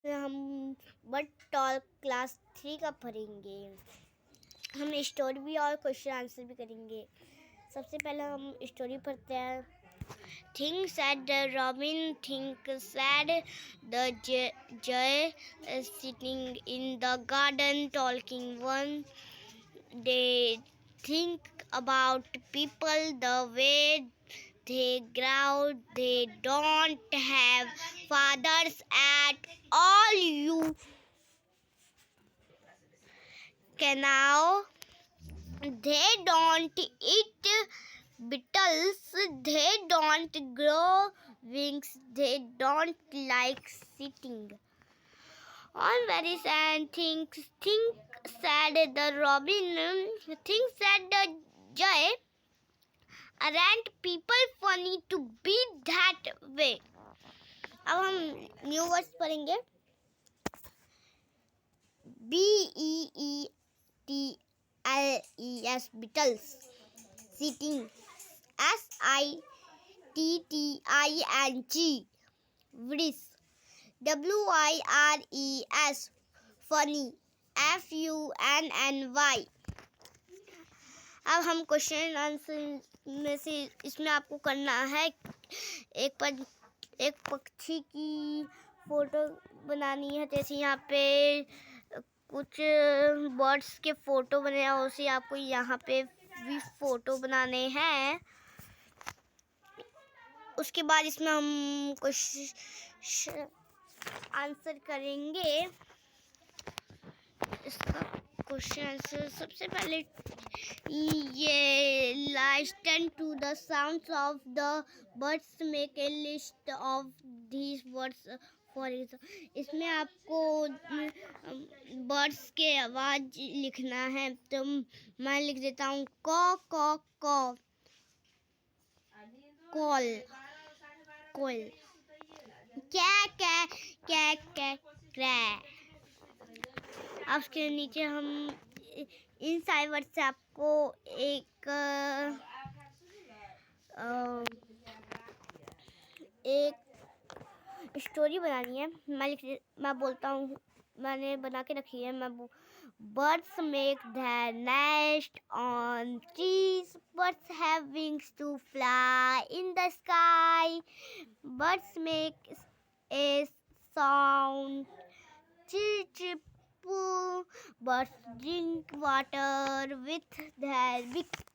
हम but toll class 3 का पढ़ेंगे। हम स्टोरी भी और क्वेश्चन आंसर भी करेंगे। सबसे पहले हम स्टोरी पढ़ते हैं। Things said the robin, think said the jay, sitting in the garden talking one. They think about people the way they growl. They don't have fathers at all. You can now. They don't eat beetles. They don't grow wings. They don't like sitting on berries and things. Think said the robin. Think said the jay. Aren't people funny to be that way? अब हम new words पढ़ेंगे। BEETLES beetles, sitting SITTING, wris, WIRES, funny, FUNNY। अब हम question answer में से इसमें आपको करना है एक पक्षी की फोटो बनानी है। जैसे यहाँ पे कुछ बर्ड्स के फोटो बने हैं, उसे आपको यहाँ पे भी फोटो बनाने हैं। उसके बाद इसमें हम क्वेश्चन आंसर करेंगे। इसका क्वेश्चन आंसर सबसे पहले ये listen to the sounds of the birds, make a list of these words for example. इसमें आपको बर्ड्स के आवाज लिखना है। तो मैं लिख देता हूँ कॉ कॉ कॉ, कॉल कॉल, क्या क्या क्या क्या क्रैक। अब उसके नीचे हम इन सारे वर्ड से आपको एक स्टोरी बनानी है। मैं बोलता हूँ, मैंने बना के रखी है। Birds make their nest on trees. Birds have wings to fly in the sky. Birds make a sound, chirp chirp. Birds drink water with their beaks.